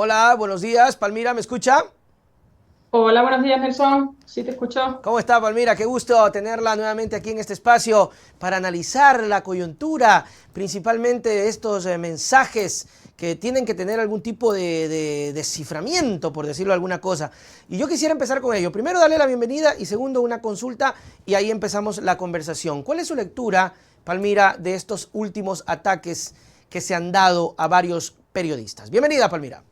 Hola, buenos días. Palmira, ¿me escucha? Hola, buenos días, Nelson. Sí, te escucho. ¿Cómo está, Palmira? Qué gusto tenerla nuevamente aquí en este espacio para analizar la coyuntura, principalmente estos mensajes que tienen que tener algún tipo de desciframiento, por decirlo alguna cosa. Y yo quisiera empezar con ello. Primero, darle la bienvenida y segundo, una consulta y ahí empezamos la conversación. ¿Cuál es su lectura, Palmira, de estos últimos ataques que se han dado a varios periodistas? Bienvenida, Palmira.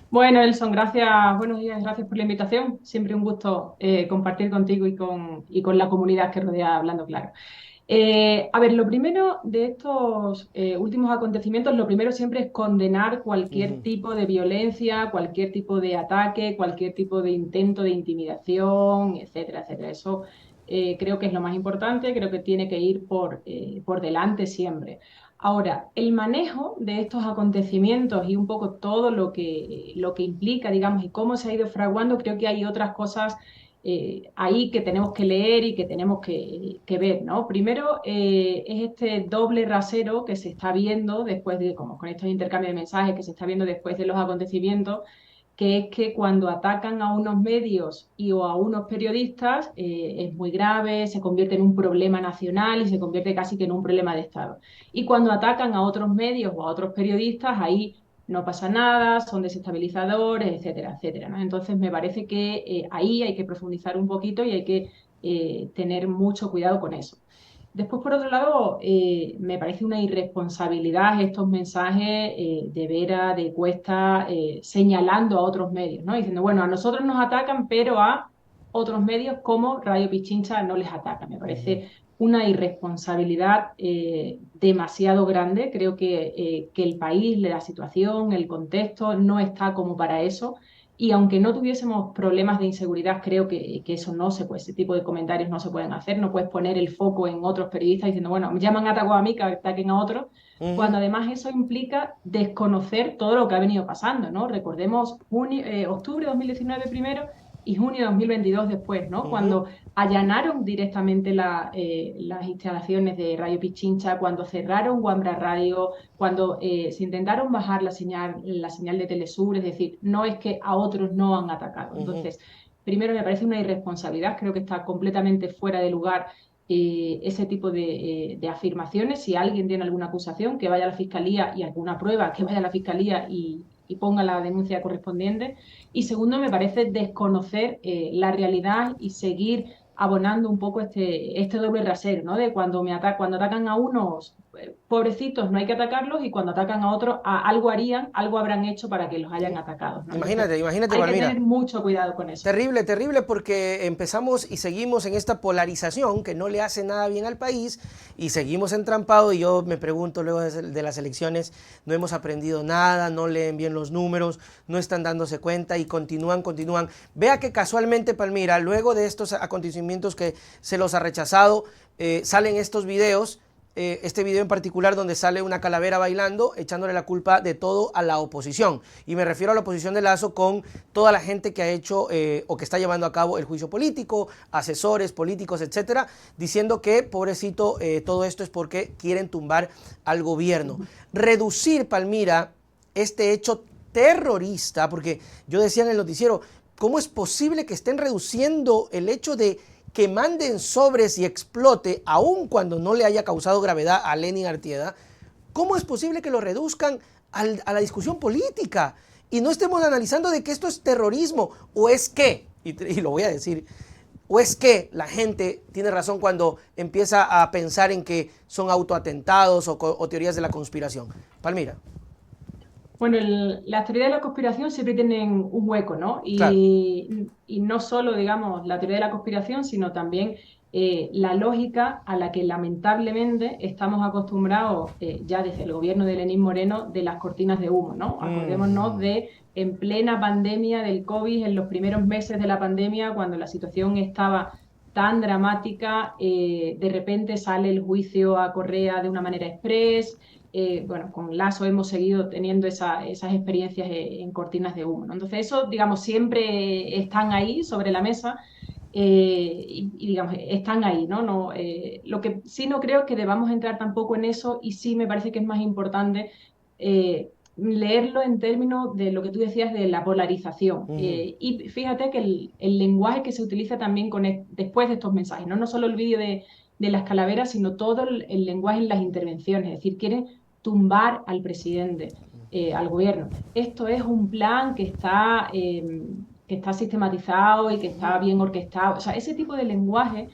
Bueno, Nelson, gracias. Buenos días, gracias por la invitación. Siempre un gusto compartir contigo y con la comunidad que rodea Hablando Claro. A ver, lo primero de estos últimos acontecimientos, lo primero siempre es condenar Uh cualquier -huh. tipo de violencia, cualquier tipo de ataque, cualquier tipo de intento de intimidación, etcétera, etcétera. Eso creo que es lo más importante, creo que tiene que ir por delante siempre. Ahora, el manejo de estos acontecimientos y un poco todo lo que implica, digamos, y cómo se ha ido fraguando, creo que hay otras cosas ahí que tenemos que leer y que tenemos que ver, ¿no? Primero, es este doble rasero que se está viendo después de, como con estos intercambios de mensajes que se está viendo después de los acontecimientos, que es que cuando atacan a unos medios o a unos periodistas es muy grave, se convierte en un problema nacional y se convierte casi que en un problema de Estado. Y cuando atacan a otros medios o a otros periodistas, ahí no pasa nada, son desestabilizadores, etcétera, etcétera, ¿no? Entonces me parece que ahí hay que profundizar un poquito y hay que tener mucho cuidado con eso. Después, por otro lado, me parece una irresponsabilidad estos mensajes de Vera, de Cuesta, señalando a otros medios, ¿no? Diciendo, bueno, a nosotros nos atacan, pero a otros medios como Radio Pichincha no les ataca. Me Uh -huh. parece una irresponsabilidad demasiado grande. Creo que el país, la situación, el contexto no está como para eso. Y aunque no tuviésemos problemas de inseguridad, creo que eso no se puede, ese tipo de comentarios no se pueden hacer. No puedes poner el foco en otros periodistas diciendo, bueno, ya me han atacado a mí, que ataquen a otros, Uh -huh. cuando además eso implica desconocer todo lo que ha venido pasando, ¿no? Recordemos octubre de 2019 primero y junio de 2022 después, ¿no? Uh -huh. Cuando allanaron directamente las instalaciones de Radio Pichincha, cuando cerraron Wambra Radio, cuando se intentaron bajar la señal de Telesur, es decir, no es que a otros no han atacado. Uh -huh. Entonces, primero me parece una irresponsabilidad, creo que está completamente fuera de lugar ese tipo de afirmaciones. Si alguien tiene alguna acusación, que vaya a la fiscalía y alguna prueba, que vaya a la fiscalía y ponga la denuncia correspondiente. Y segundo, me parece desconocer la realidad y seguir abonando un poco este doble rasero, ¿no? De cuando atacan a unos pobrecitos no hay que atacarlos y cuando atacan a otros algo harían, algo habrán hecho para que los hayan atacado, ¿no? Entonces Imagínate, imagínate, hay que Palmira. tener mucho cuidado con eso. Terrible, terrible, porque empezamos y seguimos en esta polarización que no le hace nada bien al país y seguimos entrampados. Y yo me pregunto luego de las elecciones, no hemos aprendido nada, no leen bien los números, no están dándose cuenta y continúan, continúan. Vea que casualmente, Palmira, luego de estos acontecimientos que se los ha rechazado, salen estos videos. Este video en particular donde sale una calavera bailando, echándole la culpa de todo a la oposición. Y me refiero a la oposición de Lazo con toda la gente que ha hecho o que está llevando a cabo el juicio político, asesores políticos, etcétera, diciendo que, pobrecito, todo esto es porque quieren tumbar al gobierno. Reducir, Palmira, este hecho terrorista, porque yo decía en el noticiero, ¿cómo es posible que estén reduciendo el hecho de que manden sobres y explote, aun cuando no le haya causado gravedad a Lenin Artieda? ¿Cómo es posible que lo reduzcan a la discusión política y no estemos analizando de que esto es terrorismo? ¿O es que, y lo voy a decir, o es que la gente tiene razón cuando empieza a pensar en que son autoatentados o teorías de la conspiración? Palmira. Bueno, las teorías de la conspiración siempre tienen un hueco, ¿no? Claro. Y no solo, digamos, la teoría de la conspiración, sino también la lógica a la que lamentablemente estamos acostumbrados ya desde el gobierno de Lenín Moreno de las cortinas de humo, ¿no? Acordémonos Mm. de en plena pandemia del COVID, en los primeros meses de la pandemia, cuando la situación estaba tan dramática, de repente sale el juicio a Correa de una manera express. Bueno, con Lasso hemos seguido teniendo esas experiencias en cortinas de humo, ¿no? Entonces, eso, digamos, siempre están ahí sobre la mesa digamos, están ahí, ¿no? No lo que sí no creo es que debamos entrar tampoco en eso y sí me parece que es más importante leerlo en términos de lo que tú decías de la polarización. Y fíjate que el lenguaje que se utiliza también después de estos mensajes, no solo el vídeo de las calaveras, sino todo el lenguaje en las intervenciones, es decir, quieren tumbar al presidente, al gobierno. Esto es un plan que está sistematizado y que está bien orquestado. O sea, ese tipo de lenguaje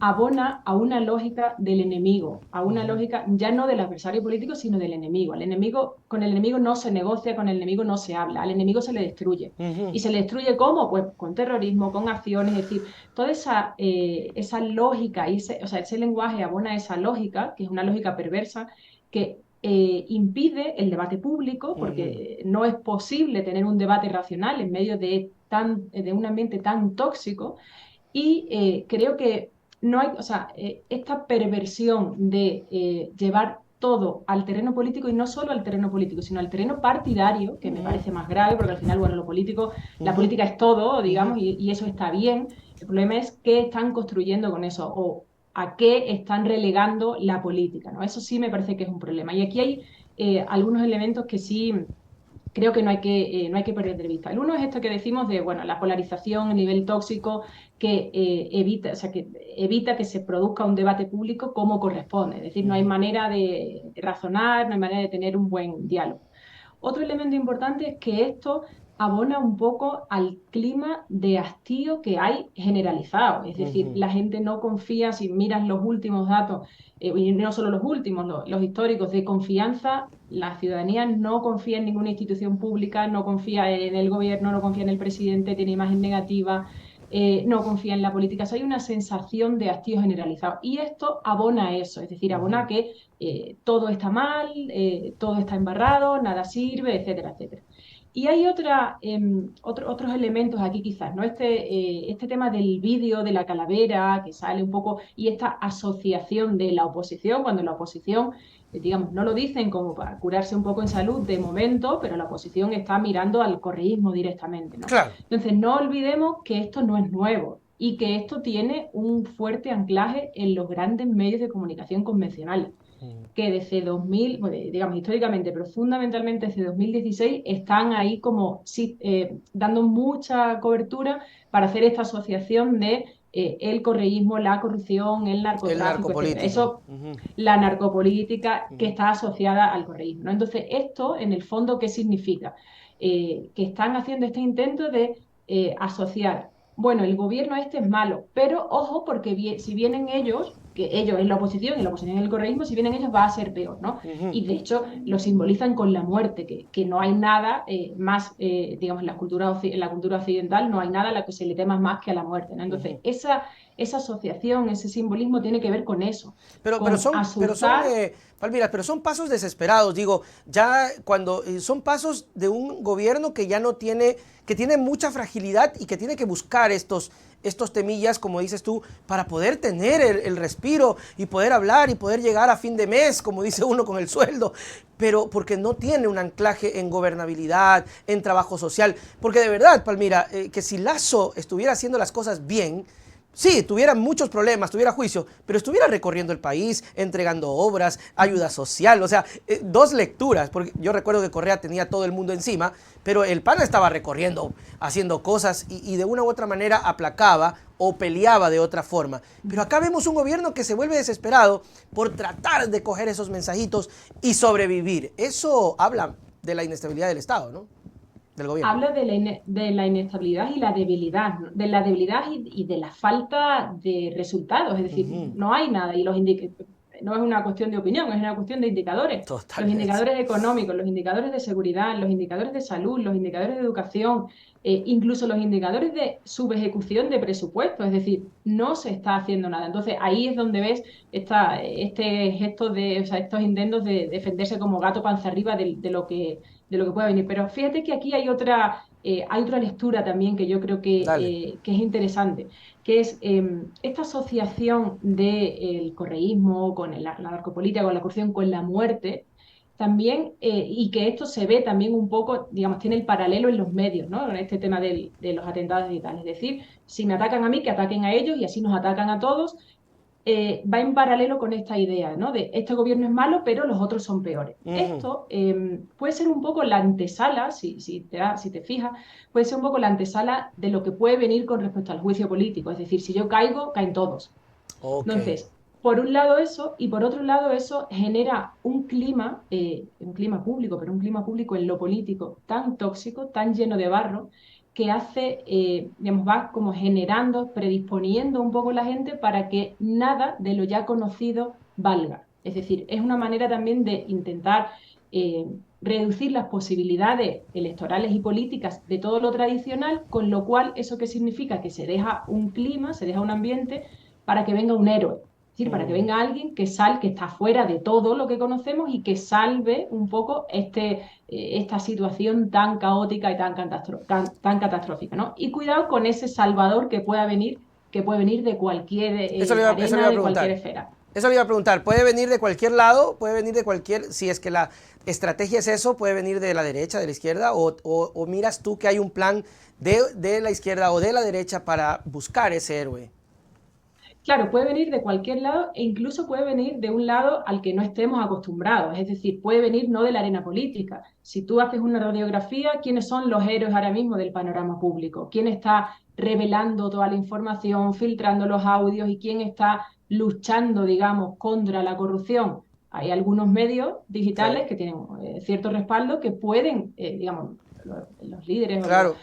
abona a una lógica del enemigo, a una lógica ya no del adversario político, sino del enemigo. Con el enemigo no se negocia, con el enemigo no se habla, al enemigo se le destruye. ¿Y se le destruye cómo? Pues con terrorismo, con acciones, es decir, toda esa lógica, o sea, ese lenguaje abona esa lógica, que es una lógica perversa, que impide el debate público, porque no es posible tener un debate racional en medio de un ambiente tan tóxico. Y creo que no hay, o sea, esta perversión de llevar todo al terreno político y no solo al terreno político, sino al terreno partidario, que me parece más grave, porque al final, bueno, la política es todo, digamos, y eso está bien. El problema es qué están construyendo con eso o a qué están relegando la política, ¿no? Eso sí me parece que es un problema. Y aquí hay algunos elementos que sí creo que no hay que perder de vista. El uno es esto que decimos de, bueno, la polarización, el nivel tóxico que evita que se produzca un debate público como corresponde. Es decir, no hay manera de razonar, no hay manera de tener un buen diálogo. Otro elemento importante es que esto abona un poco al clima de hastío que hay generalizado. Es decir, la gente no confía, si miras los últimos datos, y no solo los últimos, los históricos de confianza, la ciudadanía no confía en ninguna institución pública, no confía en el gobierno, no confía en el presidente, tiene imagen negativa, no confía en la política. O sea, hay una sensación de hastío generalizado. Y esto abona a eso, es decir, abona que todo está mal, todo está embarrado, nada sirve, etcétera, etcétera. Y hay otros elementos aquí quizás, ¿no? Este tema del vídeo de la calavera que sale un poco y esta asociación de la oposición, cuando la oposición, digamos, no lo dicen como para curarse un poco en salud de momento, pero la oposición está mirando al correísmo directamente, ¿no? Claro. Entonces, no olvidemos que esto no es nuevo y que esto tiene un fuerte anclaje en los grandes medios de comunicación convencionales que desde 2000, bueno, digamos históricamente, pero fundamentalmente desde 2016, están ahí como sí, dando mucha cobertura para hacer esta asociación de el correísmo, la corrupción, el El narcotráfico, etcétera. narcopolítico. Eso, la narcopolítica que está asociada al correísmo, ¿no? Entonces, esto, en el fondo, ¿qué significa? Que están haciendo este intento de asociar, bueno, el gobierno este es malo, pero ojo, porque si vienen ellos, que ellos en la oposición y la oposición en el correísmo, si vienen ellos va a ser peor, ¿no? Y de hecho lo simbolizan con la muerte, que no hay nada más, digamos, en la cultura occidental no hay nada a la que se le tema más que a la muerte, ¿no? Entonces, esa asociación, ese simbolismo tiene que ver con eso, con asustar. Palmira, pero son pasos desesperados, digo, ya cuando son pasos de un gobierno que ya no tiene, que tiene mucha fragilidad y que tiene que buscar estos temillas, como dices tú, para poder tener el respiro y poder hablar y poder llegar a fin de mes, como dice uno, con el sueldo, pero porque no tiene un anclaje en gobernabilidad, en trabajo social, porque de verdad, Palmira, que si Lasso estuviera haciendo las cosas bien, sí, tuviera muchos problemas, tuviera juicio, pero estuviera recorriendo el país, entregando obras, ayuda social, o sea, dos lecturas, porque yo recuerdo que Correa tenía todo el mundo encima, pero el PAN estaba recorriendo, haciendo cosas y de una u otra manera aplacaba o peleaba de otra forma. Pero acá vemos un gobierno que se vuelve desesperado por tratar de coger esos mensajitos y sobrevivir. Eso habla de la inestabilidad del Estado, ¿no? Del gobierno. Habla de la inestabilidad y la debilidad, ¿no? De la debilidad y de la falta de resultados, es decir, no hay nada y no es una cuestión de opinión, es una cuestión de indicadores. Totalmente. Los indicadores económicos, los indicadores de seguridad, los indicadores de salud, los indicadores de educación, incluso los indicadores de subejecución de presupuesto, es decir, no se está haciendo nada. Entonces ahí es donde ves este gesto o sea, estos intentos de defenderse como gato panza arriba de lo que pueda venir. Pero fíjate que aquí hay otra lectura también que yo creo que es interesante, que es esta asociación del correísmo con la narcopolítica, con la corrupción, con la muerte, también, y que esto se ve también un poco, digamos, tiene el paralelo en los medios, ¿no? En este tema de los atentados digitales. Es decir, si me atacan a mí, que ataquen a ellos y así nos atacan a todos. va en paralelo con esta idea, ¿no? De este gobierno es malo, pero los otros son peores. Esto puede ser un poco la antesala, si te fijas, puede ser un poco la antesala de lo que puede venir con respecto al juicio político. Es decir, si yo caigo, caen todos. Ok. Entonces, por un lado eso, y por otro lado eso genera un clima público, pero un clima público en lo político tan tóxico, tan lleno de barro, que hace, digamos, va como generando, predisponiendo un poco la gente para que nada de lo ya conocido valga. Es decir, es una manera también de intentar eh, reducir las posibilidades electorales y políticas de todo lo tradicional, con lo cual, ¿eso qué significa? Que se deja un clima, se deja un ambiente para que venga un héroe. Es decir, para que venga alguien que está fuera de todo lo que conocemos y que salve un poco esta situación tan caótica y tan catastrófica, ¿no? Y cuidado con ese salvador que puede venir de cualquier Eso le iba arena, a de cualquier preguntar. esfera. Eso le iba a preguntar. Puede venir de cualquier lado, puede venir de cualquier, si es que la estrategia es eso, puede venir de la derecha, de la izquierda, o miras tú que hay un plan de la izquierda o de la derecha para buscar ese héroe. Claro, puede venir de cualquier lado e incluso puede venir de un lado al que no estemos acostumbrados. Es decir, puede venir no de la arena política. Si tú haces una radiografía, ¿quiénes son los héroes ahora mismo del panorama público? ¿Quién está revelando toda la información, filtrando los audios y quién está luchando, digamos, contra la corrupción? Hay algunos medios Sí. digitales que tienen cierto respaldo que pueden, digamos, los líderes o Claro.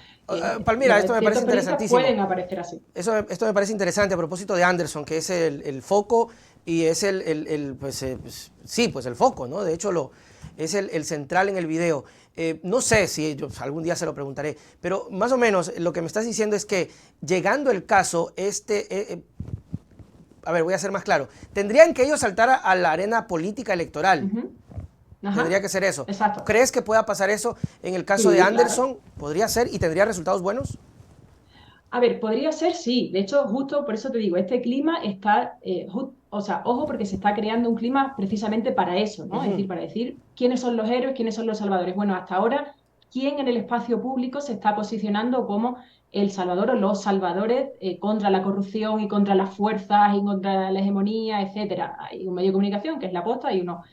Palmira, esto me parece ciertos periodistas interesantísimo. pueden aparecer así. Esto me parece interesante a propósito de Anderson, que es el foco y es sí, pues el foco, ¿no? De hecho, es el central en el video. No sé si yo algún día se lo preguntaré, pero más o menos lo que me estás diciendo es que llegando el caso, a ver, voy a ser más claro, tendrían que ellos saltar a la arena política electoral. Ujú. Tendría Ajá, que ser eso. exacto. ¿Crees que pueda pasar eso en el caso de Sí, claro. Anderson? ¿Podría ser y tendría resultados buenos? A ver, podría ser, sí. De hecho, justo por eso te digo, este clima está, o sea, ojo porque se está creando un clima precisamente para eso, ¿no? Es Ujú. decir, para decir quiénes son los héroes, quiénes son los salvadores. Bueno, hasta ahora, ¿quién en el espacio público se está posicionando como el salvador o los salvadores contra la corrupción y contra las fuerzas y contra la hegemonía, etcétera? Hay un medio de comunicación que es La Posta, hay unos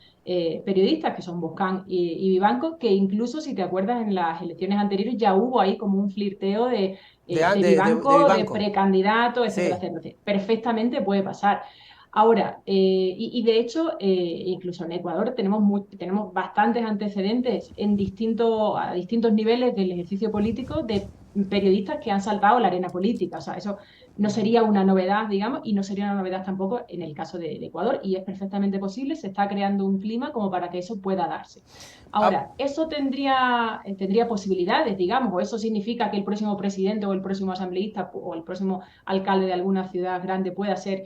periodistas que son Boscan y Vivanco, que incluso, si te acuerdas, en las elecciones anteriores ya hubo ahí como un flirteo de De Vivanco, de Vivanco. precandidato, etcétera, Sí. etcétera. Perfectamente puede pasar. Ahora, y de hecho, incluso en Ecuador tenemos bastantes antecedentes a distintos niveles del ejercicio político de periodistas que han saltado la arena política. O sea, eso no sería una novedad, digamos, y no sería una novedad tampoco en el caso de Ecuador, y es perfectamente posible, se está creando un clima como para que eso pueda darse. Ah, Ahora, eso tendría posibilidades, digamos, o eso significa que el próximo presidente o el próximo asambleísta o el próximo alcalde de alguna ciudad grande pueda ser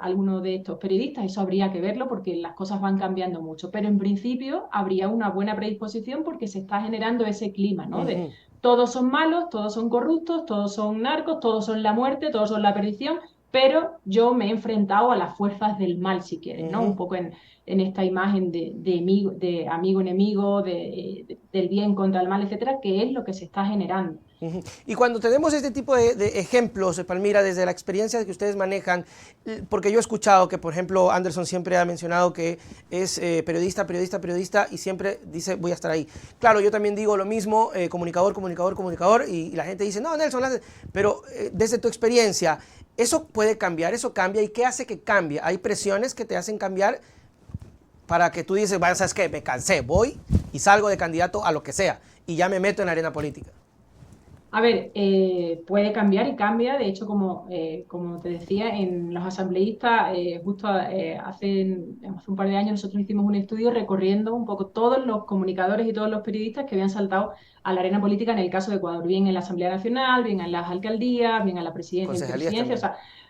alguno de estos periodistas. Eso habría que verlo porque las cosas van cambiando mucho. Pero en principio habría una buena predisposición porque se está generando ese clima, ¿no? De ujú. todos son malos, todos son corruptos, todos son narcos, todos son la muerte, todos son la perdición, pero yo me he enfrentado a las fuerzas del mal, si quieres, ¿no? Un Ujú. poco en esta imagen de amigo enemigo, del bien contra el mal, etcétera, que es lo que se está generando. Ujú. Y cuando tenemos este tipo de ejemplos, Palmira, desde la experiencia que ustedes manejan, porque yo he escuchado que, por ejemplo, Anderson siempre ha mencionado que es periodista, periodista, periodista y siempre dice voy a estar ahí. Claro, yo también digo lo mismo, comunicador, comunicador, comunicador, y la gente dice, no, Nelson, pero desde tu experiencia, eso puede cambiar, eso cambia, ¿y qué hace que cambie? Hay presiones que te hacen cambiar para que tú dices, bueno, ¿sabes qué? Me cansé, voy y salgo de candidato a lo que sea y ya me meto en la arena política. A ver, puede cambiar y cambia. De hecho, como te decía, en los asambleístas, justo hace un par de años nosotros hicimos un estudio recorriendo un poco todos los comunicadores y todos los periodistas que habían saltado a la arena política en el caso de Ecuador, bien en la Asamblea Nacional, bien en las alcaldías, bien en la presidencia y Concejalías vicepresidencia. O también. sea,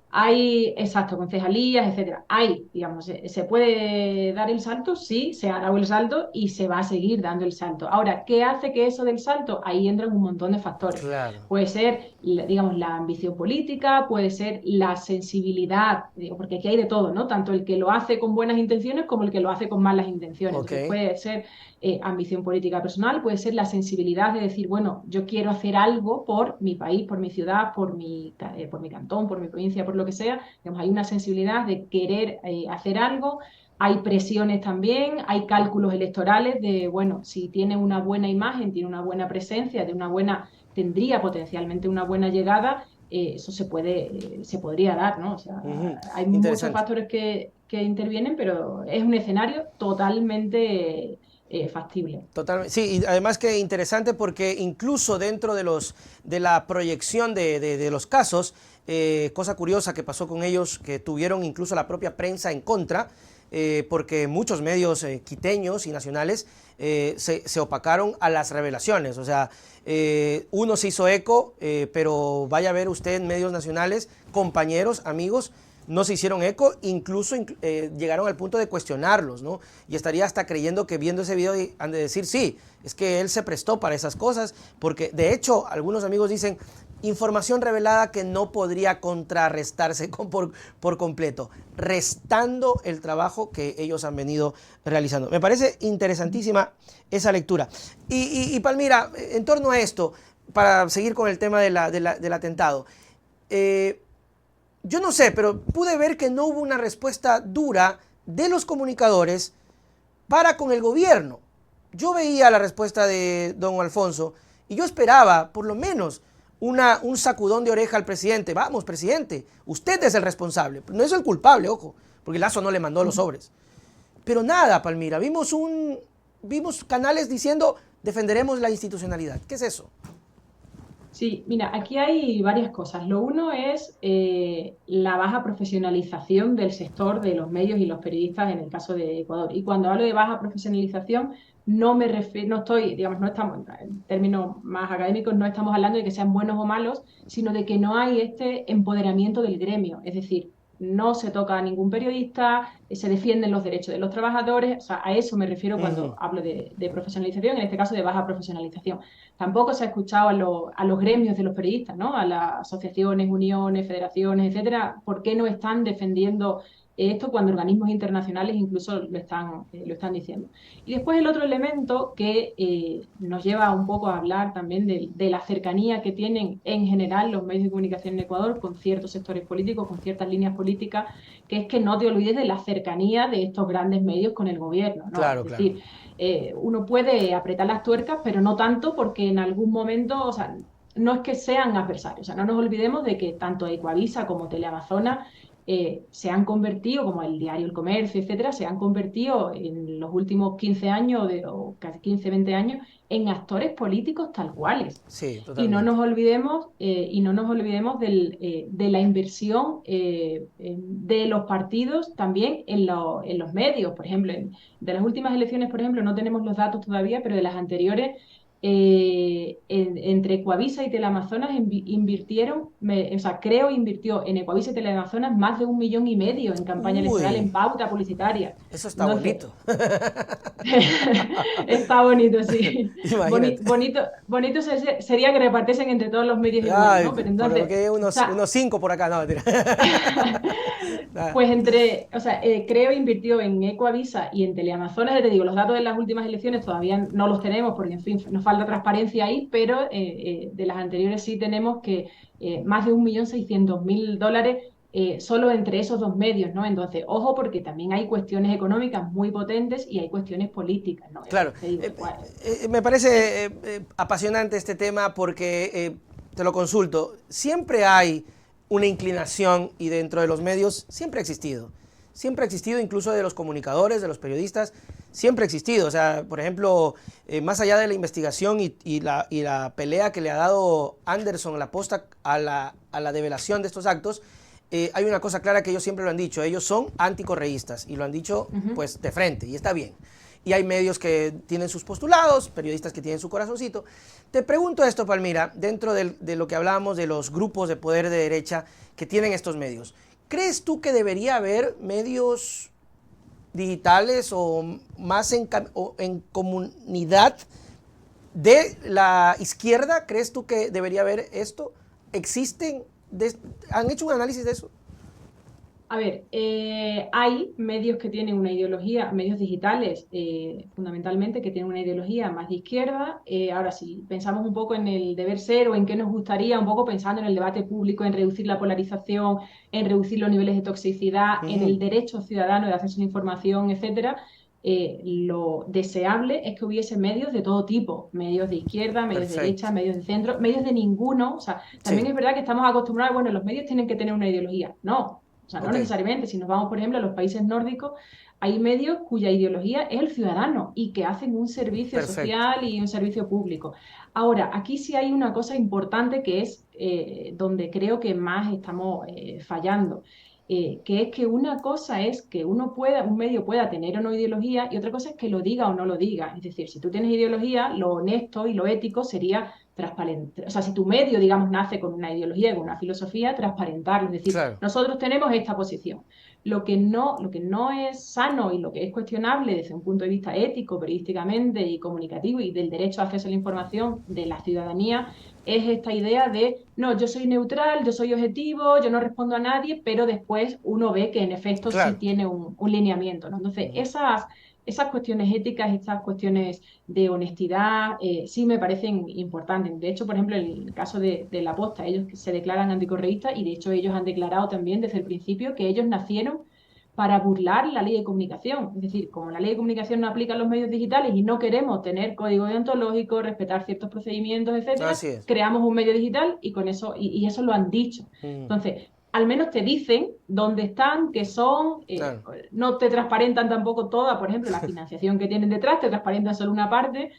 hay, exacto, concejalías, etcétera. Hay, digamos, se puede dar el salto, sí, se ha dado el salto y se va a seguir dando el salto. Ahora, ¿qué hace que eso del salto? Ahí entran un montón de factores. Claro. Puede ser, digamos, la ambición política, puede ser la sensibilidad, digo, porque aquí hay de todo, ¿no? Tanto el que lo hace con buenas intenciones como el que lo hace con malas intenciones. Ok. Entonces, puede ser ambición política personal, puede ser la sensibilidad de decir, bueno, yo quiero hacer algo por mi país, por mi ciudad, por mi cantón, por mi provincia, por lo que sea. Digamos, hay una sensibilidad de querer hacer algo. Hay presiones también, hay cálculos electorales de, bueno, si tiene una buena imagen, tiene una buena presencia, tendría potencialmente una buena llegada, eso se podría dar, ¿no? O sea, hay muchos Interesante. factores que intervienen, pero es un escenario totalmente factible. Totalmente. Sí, y además que interesante porque incluso dentro de la proyección de los casos, cosa curiosa que pasó con ellos, que tuvieron incluso la propia prensa en contra, porque muchos medios quiteños y nacionales se opacaron a las revelaciones. O sea, uno se hizo eco, pero vaya a ver usted en medios nacionales, compañeros, amigos, no se hicieron eco, incluso llegaron al punto de cuestionarlos, ¿no? Y estaría hasta creyendo que viendo ese video han de decir, sí, es que él se prestó para esas cosas, porque de hecho algunos amigos dicen, información revelada que no podría contrarrestarse por completo, restando el trabajo que ellos han venido realizando. Me parece interesantísima esa lectura. Y Palmira, en torno a esto, para seguir con el tema del atentado, yo no sé, pero pude ver que no hubo una respuesta dura de los comunicadores para con el gobierno. Yo veía la respuesta de don Alfonso y yo esperaba, por lo menos, un sacudón de oreja al presidente. Vamos, presidente, usted es el responsable. No es el culpable, ojo, porque Lazo no le mandó los sobres. Pero nada, Palmira, vimos canales diciendo defenderemos la institucionalidad. ¿Qué es eso? Sí, mira, aquí hay varias cosas. Lo uno es la baja profesionalización del sector de los medios y los periodistas en el caso de Ecuador. Y cuando hablo de baja profesionalización, no me refiero, no estoy, digamos, no estamos, en términos más académicos, no estamos hablando de que sean buenos o malos, sino de que no hay este empoderamiento del gremio. Es decir, no se toca a ningún periodista, se defienden los derechos de los trabajadores. O sea, a eso me refiero cuando hablo de profesionalización, en este caso de baja profesionalización. Tampoco se ha escuchado a los gremios de los periodistas, ¿no? A las asociaciones, uniones, federaciones, etcétera, ¿por qué no están defendiendo esto cuando organismos internacionales incluso lo están diciendo? Y después el otro elemento que nos lleva un poco a hablar también de la cercanía que tienen en general los medios de comunicación en Ecuador con ciertos sectores políticos, con ciertas líneas políticas, que es que no te olvides de la cercanía de estos grandes medios con el gobierno, ¿no? Claro, Es claro. decir, uno puede apretar las tuercas, pero no tanto porque en algún momento, o sea, no es que sean adversarios, o sea, no nos olvidemos de que tanto Ecuavisa como Teleamazonas se han convertido, como el diario El Comercio, etcétera, se han convertido en los últimos 15 años o casi 15, 20 años en actores políticos tal cuales. Sí, Y no totalmente. nos olvidemos, de la inversión de los partidos también en los medios. Por ejemplo, de las últimas elecciones, por ejemplo, no tenemos los datos todavía, pero de las anteriores, entre Ecuavisa y Teleamazonas invirtieron, o sea, Creo invirtió en Ecuavisa y Teleamazonas más de 1,5 millones en campaña electoral Uy, en pauta publicitaria. eso está Entonces, bonito. está bonito, sí. Imagínate. Bonito sería que repartiesen entre todos los medios igual, Ay, ¿no? Pero por lo entonces, que o sea, unos 5 por acá, no, mentira. Nada. pues o sea, Creo invirtió en Ecuavisa y en Teleamazonas, ya te digo, los datos de las últimas elecciones todavía no los tenemos porque, en fin, nos falta transparencia ahí, pero de las anteriores sí tenemos que más de 1,600,000 dólares solo entre esos dos medios, ¿no? Entonces, ojo, porque también hay cuestiones económicas muy potentes y hay cuestiones políticas, ¿no? Claro, Te digo, igual. me parece apasionante este tema porque, te lo consulto, siempre hay una inclinación y dentro de los medios siempre ha existido incluso de los comunicadores, de los periodistas, siempre ha existido. O sea, por ejemplo, más allá de la investigación y la pelea que le ha dado Anderson La Posta a la develación de estos actos, hay una cosa clara que ellos siempre lo han dicho, ellos son anticorreístas y lo han dicho Ujú. pues de frente y está bien. Y hay medios que tienen sus postulados, periodistas que tienen su corazoncito. Te pregunto esto, Palmira, dentro de lo que hablábamos de los grupos de poder de derecha que tienen estos medios. ¿Crees tú que debería haber medios digitales o más en comunidad de la izquierda? ¿Crees tú que debería haber esto? ¿Existen? ¿Han hecho un análisis de eso? A ver, hay medios que tienen una ideología, medios digitales fundamentalmente, que tienen una ideología más de izquierda. Ahora, si pensamos un poco en el deber ser o en qué nos gustaría, un poco pensando en el debate público, en reducir la polarización, en reducir los niveles de toxicidad, en el Ujú. derecho ciudadano de acceso a la información, etcétera, lo deseable es que hubiese medios de todo tipo, medios de izquierda, medios de derecha, Perfecto. medios de centro, medios de ninguno. O sea, también Sí, es verdad que estamos acostumbrados, bueno, los medios tienen que tener una ideología. No. O sea, no ok, necesariamente. Si nos vamos, por ejemplo, a los países nórdicos, hay medios cuya ideología es el ciudadano y que hacen un servicio perfecto. social y un servicio público. Ahora, aquí sí hay una cosa importante que es donde creo que más estamos fallando. Que es que una cosa es que un medio pueda tener o no ideología y otra cosa es que lo diga o no lo diga. Es decir, si tú tienes ideología, lo honesto y lo ético sería transparente. O sea, si tu medio, digamos, nace con una ideología, con una filosofía, transparentarlo. Es decir, Claro. nosotros tenemos esta posición. Lo que no es sano y lo que es cuestionable desde un punto de vista ético, periodísticamente y comunicativo y del derecho a acceso a la información de la ciudadanía es esta idea de, no, yo soy neutral, yo soy objetivo, yo no respondo a nadie, pero después uno ve que en efecto sí Claro. tiene un lineamiento, ¿no? Entonces, Ujú. esas cuestiones éticas, estas cuestiones de honestidad, sí me parecen importantes. De hecho, por ejemplo, en el caso de La Posta, ellos que se declaran anticorreístas y de hecho ellos han declarado también desde el principio que ellos nacieron para burlar la ley de comunicación. Es decir, como la ley de comunicación no aplica a los medios digitales y no queremos tener código deontológico, respetar ciertos procedimientos, etcétera, Así es. creamos un medio digital y con eso, y eso lo han dicho. Ujú. Entonces, al menos te dicen dónde están, qué son, Claro. no te transparentan tampoco toda, por ejemplo, la financiación que tienen detrás, te transparentan solo una parte,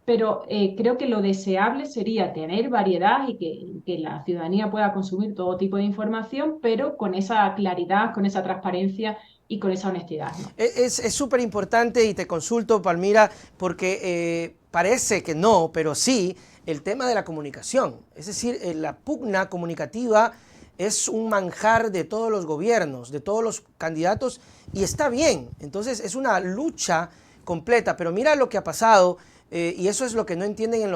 pero creo que lo deseable sería tener variedad y que la ciudadanía pueda consumir todo tipo de información, pero con esa claridad, con esa transparencia y con esa honestidad, ¿no? Es súper importante y te consulto, Palmira, porque parece que no, pero sí, el tema de la comunicación. Es decir, la pugna comunicativa es un manjar de todos los gobiernos, de todos los candidatos, y está bien. Entonces es una lucha completa, pero mira lo que ha pasado, y eso es lo que no entienden en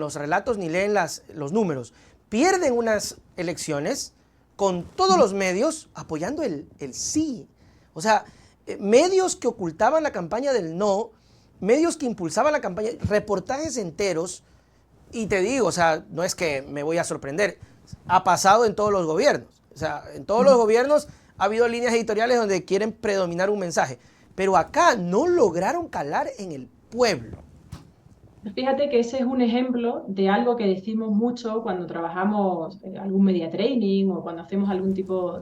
los relatos ni leen los números. Pierden unas elecciones con todos los medios apoyando el sí. O sea, medios que ocultaban la campaña del no, medios que impulsaban la campaña, reportajes enteros, y te digo, o sea, no es que me voy a sorprender, ha pasado en todos los gobiernos. O sea, en todos los gobiernos ha habido líneas editoriales donde quieren predominar un mensaje, pero acá no lograron calar en el pueblo. Fíjate que ese es un ejemplo de algo que decimos mucho cuando trabajamos algún media training o cuando hacemos algún tipo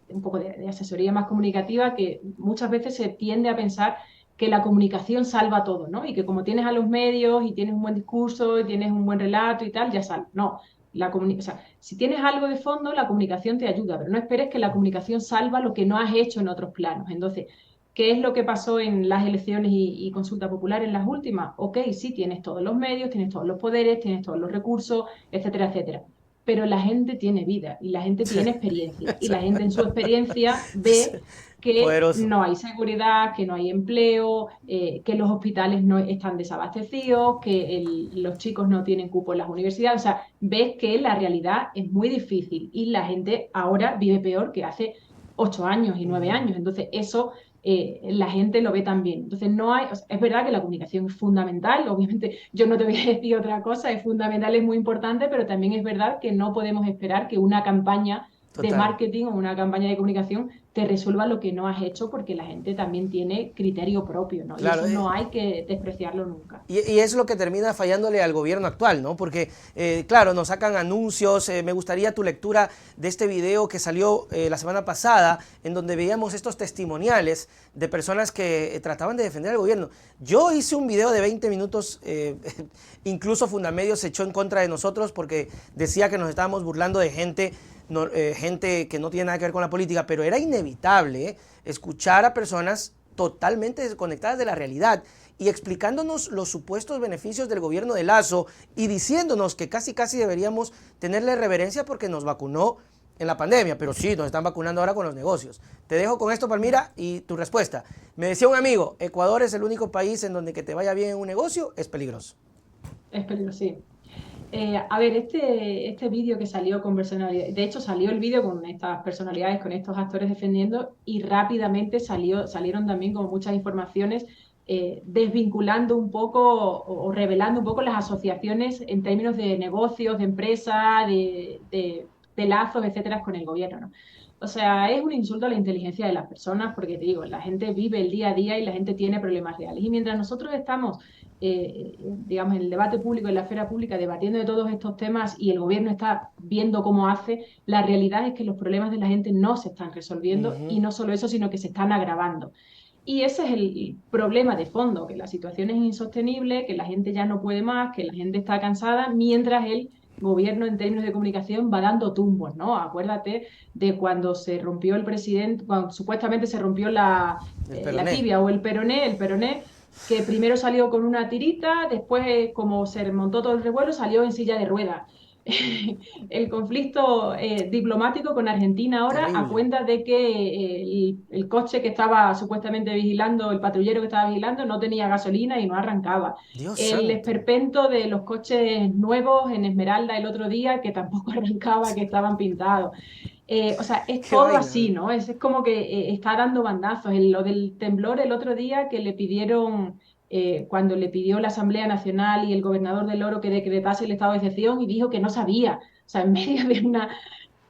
un poco de asesoría más comunicativa, que muchas veces se tiende a pensar que la comunicación salva todo, ¿no? Y que como tienes a los medios y tienes un buen discurso y tienes un buen relato y tal, ya salva. No, o sea, si tienes algo de fondo, la comunicación te ayuda, pero no esperes que la comunicación salva lo que no has hecho en otros planos. Entonces, ¿qué es lo que pasó en las elecciones y consulta popular en las últimas? Ok, sí, tienes todos los medios, tienes todos los poderes, tienes todos los recursos, etcétera, etcétera. Pero la gente tiene vida y la gente tiene experiencia. Y la gente en su experiencia ve que Poderoso. no hay seguridad, que no hay empleo, que los hospitales no están desabastecidos, que los chicos no tienen cupo en las universidades. O sea, ves que la realidad es muy difícil y la gente ahora vive peor que hace 8 años y 9 años. Entonces, eso la gente lo ve también. Entonces, no hay, o sea, es verdad que la comunicación es fundamental, obviamente yo no te voy a decir otra cosa, es fundamental, es muy importante, pero también es verdad que no podemos esperar que una campaña de Total. marketing o una campaña de comunicación te resuelva lo que no has hecho porque la gente también tiene criterio propio, ¿no? Y Claro, eso no hay que despreciarlo nunca. y es lo que termina fallándole al gobierno actual, ¿no? Porque, claro, nos sacan anuncios. Me gustaría tu lectura de este video que salió la semana pasada, en donde veíamos estos testimoniales de personas que trataban de defender al gobierno. Yo hice un video de 20 minutos, incluso Fundamedios se echó en contra de nosotros porque decía que nos estábamos burlando de gente, no, gente que no tiene nada que ver con la política, pero era inevitable escuchar a personas totalmente desconectadas de la realidad y explicándonos los supuestos beneficios del gobierno de Lasso y diciéndonos que casi deberíamos tenerle reverencia porque nos vacunó en la pandemia, pero sí, nos están vacunando ahora con los negocios. Te dejo con esto, Palmira, y tu respuesta. Me decía un amigo, Ecuador es el único país en donde que te vaya bien en un negocio es peligroso. Es peligroso, sí. A ver, este vídeo que salió con personalidades, de hecho salió el vídeo con estas personalidades, con estos actores defendiendo y rápidamente salieron también como muchas informaciones desvinculando un poco o revelando un poco las asociaciones en términos de negocios, de empresas, de lazos, etcétera, con el gobierno, ¿no? O sea, es un insulto a la inteligencia de las personas porque te digo, la gente vive el día a día y la gente tiene problemas reales. Y mientras nosotros estamos digamos, en el debate público, en la esfera pública, debatiendo de todos estos temas y el gobierno está viendo cómo hace, la realidad es que los problemas de la gente no se están resolviendo y no solo eso, sino que se están agravando. Y ese es el problema de fondo, que la situación es insostenible, que la gente ya no puede más, que la gente está cansada, mientras el gobierno en términos de comunicación va dando tumbos, ¿no? Acuérdate de cuando se rompió el presidente, cuando supuestamente se rompió El la peroné. tibia o el peroné, que primero salió con una tirita, después como se remontó todo el revuelo, salió en silla de ruedas. El conflicto diplomático con Argentina ahora a Terrible. cuenta de que el coche que estaba supuestamente vigilando, el patrullero que estaba vigilando, no tenía gasolina y no arrancaba. Dios El santo. esperpento de los coches nuevos en Esmeralda el otro día, que tampoco arrancaba, que estaban pintados. O sea, es Qué todo vaina. así, ¿no? Es como que está dando bandazos. Lo del temblor el otro día que le pidieron, cuando le pidió la Asamblea Nacional y el gobernador del Oro que decretase el estado de excepción y dijo que no sabía. O sea, en medio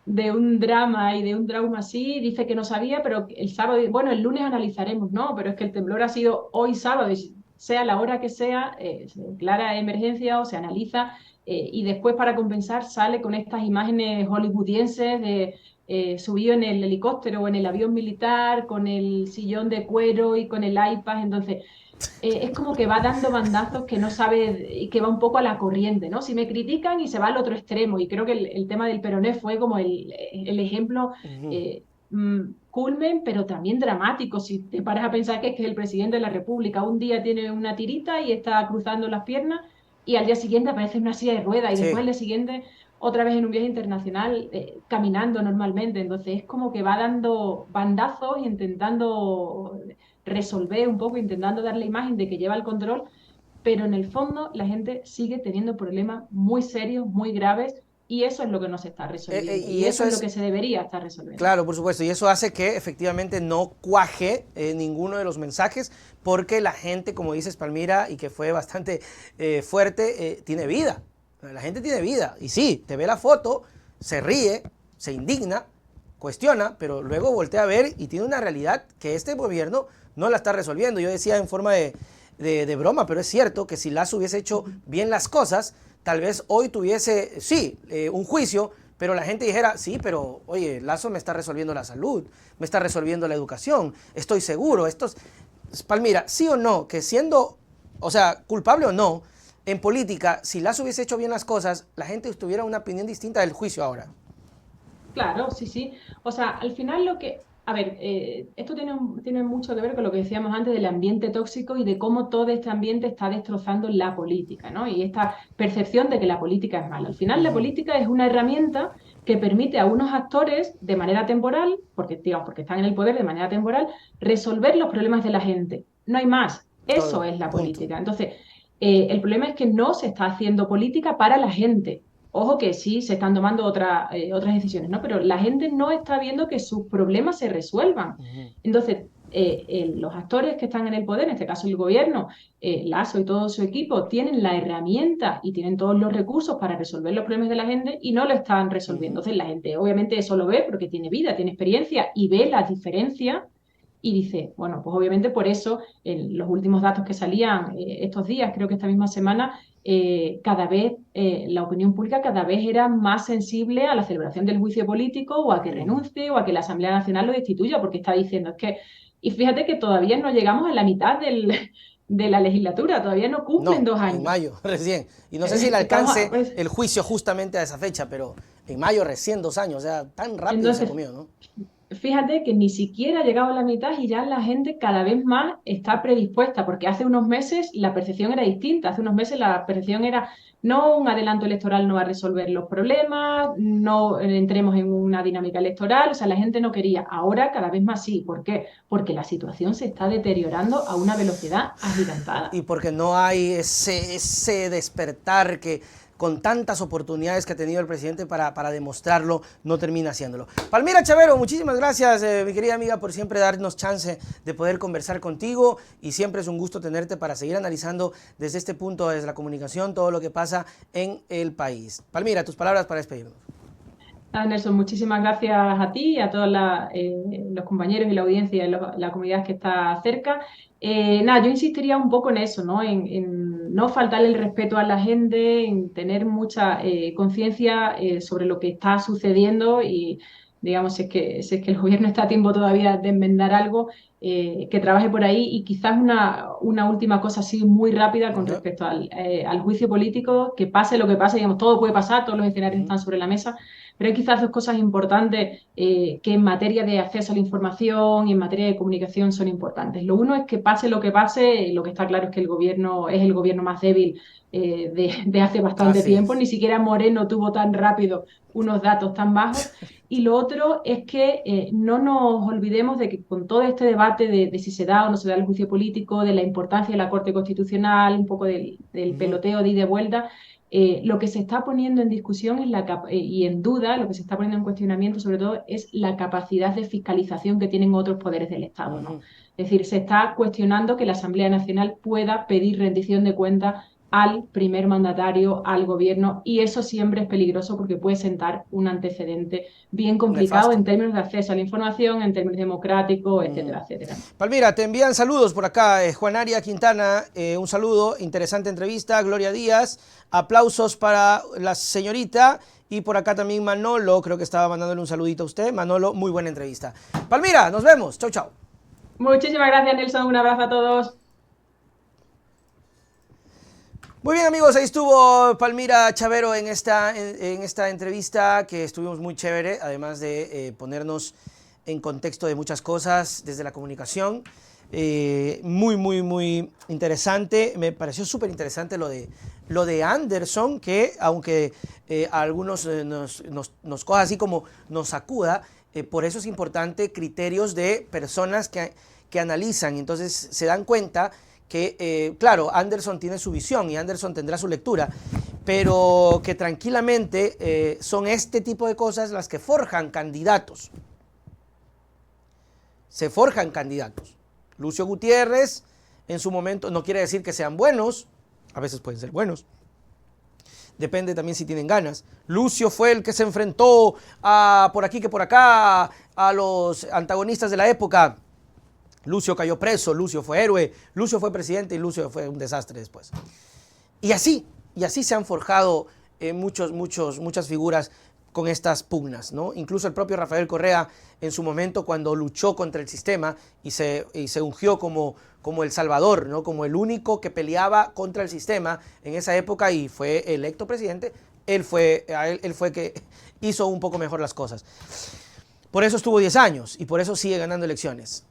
de un drama y de un trauma así, dice que no sabía, pero el sábado, bueno, el lunes analizaremos, ¿no? Pero es que el temblor ha sido hoy sábado, y sea la hora que sea, se declara emergencia o se analiza y después para compensar sale con estas imágenes hollywoodienses de subido en el helicóptero o en el avión militar, con el sillón de cuero y con el iPad, entonces es como que va dando bandazos que no sabe y que va un poco a la corriente, ¿no? Si me critican y se va al otro extremo, y creo que el tema del peroné fue como el ejemplo Ujú. culmen, pero también dramático, si te paras a pensar que es que el presidente de la República un día tiene una tirita y está cruzando las piernas, y al día siguiente aparece en una silla de ruedas, y después Sí. al día siguiente otra vez en un viaje internacional caminando normalmente, entonces es como que va dando bandazos, intentando resolver un poco, intentando dar la imagen de que lleva el control, pero en el fondo la gente sigue teniendo problemas muy serios, muy graves, y eso es lo que no se está resolviendo, Y y eso eso es lo es, que se debería estar resolviendo. claro, por supuesto, y eso hace que efectivamente no cuaje ninguno de los mensajes, porque la gente, como dices Palmira, y que fue bastante fuerte, tiene vida. La gente tiene vida. Y sí, te ve la foto, se ríe, se indigna, cuestiona, pero luego voltea a ver y tiene una realidad que este gobierno no la está resolviendo. Yo decía en forma de broma, pero es cierto que si Lazo hubiese hecho bien las cosas, tal vez hoy tuviese, sí, un juicio, pero la gente dijera, sí, pero oye, Lazo me está resolviendo la salud, me está resolviendo la educación, estoy seguro. Palmira, sí o no, que siendo, o sea, culpable o no, en política, si Lazo hubiese hecho bien las cosas, la gente tuviera una opinión distinta del juicio ahora. Claro, sí, sí. O sea, al final lo que... A ver, esto tiene mucho que ver con lo que decíamos antes del ambiente tóxico y de cómo todo este ambiente está destrozando la política, ¿no? Y esta percepción de que la política es mala. Al final, la política es una herramienta que permite a unos actores de manera temporal, porque, digamos, porque están en el poder de manera temporal, resolver los problemas de la gente. No hay más. Eso Todo, es la punto. política. Entonces, el problema es que no se está haciendo política para la gente. Ojo que sí, se están tomando otras decisiones, ¿no? Pero la gente no está viendo que sus problemas se resuelvan. Entonces, los actores que están en el poder, en este caso el gobierno, Lasso y todo su equipo, tienen la herramienta y tienen todos los recursos para resolver los problemas de la gente y no lo están resolviendo. Entonces, la gente obviamente eso lo ve porque tiene vida, tiene experiencia y ve las diferencias y dice, bueno, pues obviamente por eso en los últimos datos que salían estos días, creo que esta misma semana, cada vez la opinión pública cada vez era más sensible a la celebración del juicio político o a que renuncie o a que la Asamblea Nacional lo destituya, porque está diciendo, es que, y fíjate que todavía no llegamos a la mitad de la legislatura, todavía no cumplen No, dos en años. mayo, recién. Y no sé si le Estamos, alcance pues, el juicio justamente a esa fecha, pero en mayo recién 2 años, o sea, tan rápido se entonces, comió, ¿no? fíjate que ni siquiera ha llegado a la mitad y ya la gente cada vez más está predispuesta, porque hace unos meses la percepción era distinta. Hace unos meses la percepción era no, un adelanto electoral no va a resolver los problemas, no entremos en una dinámica electoral, o sea, la gente no quería. Ahora cada vez más sí. ¿Por qué? Porque la situación se está deteriorando a una velocidad agigantada. Y porque no hay ese despertar que con tantas oportunidades que ha tenido el presidente para demostrarlo, no termina haciéndolo. Palmira Chavero, muchísimas gracias, mi querida amiga, por siempre darnos chance de poder conversar contigo, y siempre es un gusto tenerte para seguir analizando desde este punto, desde la comunicación, todo lo que pasa en el país. Palmira, tus palabras para despedirnos. Nelson, muchísimas gracias a ti y a todos los compañeros y la audiencia y la comunidad que está cerca. Yo insistiría un poco en eso, ¿no? En no faltarle el respeto a la gente, en tener mucha conciencia sobre lo que está sucediendo y, digamos, si es que el gobierno está a tiempo todavía de enmendar algo, que trabaje por ahí. Y quizás una última cosa así muy rápida con respecto al juicio político, que pase lo que pase, digamos, todo puede pasar, todos los escenarios están sobre la mesa. Pero hay quizás dos cosas importantes que en materia de acceso a la información y en materia de comunicación son importantes. Lo uno es que pase, lo que está claro es que el gobierno es el gobierno más débil de hace bastante tiempo. Ni siquiera Moreno tuvo tan rápido unos datos tan bajos. Y lo otro es que no nos olvidemos de que con todo este debate de si se da o no se da el juicio político, de la importancia de la Corte Constitucional, un poco del peloteo de ida y de vuelta, lo que se está poniendo en discusión y en duda, lo que se está poniendo en cuestionamiento sobre todo es la capacidad de fiscalización que tienen otros poderes del Estado, ¿no? Es decir, se está cuestionando que la Asamblea Nacional pueda pedir rendición de cuentas al primer mandatario, al gobierno, y eso siempre es peligroso porque puede sentar un antecedente bien complicado en términos de acceso a la información, en términos democráticos, etcétera, etcétera. Palmira, te envían saludos por acá, Juan Aria Quintana, un saludo, interesante entrevista, Gloria Díaz, aplausos para la señorita, y por acá también Manolo, creo que estaba mandándole un saludito a usted. Manolo, muy buena entrevista. Palmira, nos vemos, chau, chau. Muchísimas gracias, Nelson, un abrazo a todos. Muy bien, amigos, ahí estuvo Palmira Chavero en esta entrevista, que estuvimos muy chévere, además de ponernos en contexto de muchas cosas desde la comunicación. Muy interesante. Me pareció súper interesante lo de Anderson, que aunque a algunos nos coja así como nos sacuda, por eso es importante criterios de personas que analizan. Entonces se dan cuenta que, claro, Anderson tiene su visión y Anderson tendrá su lectura, pero que tranquilamente son este tipo de cosas las que forjan candidatos. Se forjan candidatos. Lucio Gutiérrez, en su momento, no quiere decir que sean buenos, a veces pueden ser buenos, depende también si tienen ganas. Lucio fue el que se enfrentó por aquí que por acá a los antagonistas de la época. Lucio cayó preso, Lucio fue héroe, Lucio fue presidente y Lucio fue un desastre después. Y así se han forjado muchas figuras con estas pugnas, ¿no? Incluso el propio Rafael Correa, en su momento, cuando luchó contra el sistema y se ungió como el salvador, ¿no? Como el único que peleaba contra el sistema en esa época y fue electo presidente, él fue que hizo un poco mejor las cosas. Por eso estuvo 10 años y por eso sigue ganando elecciones.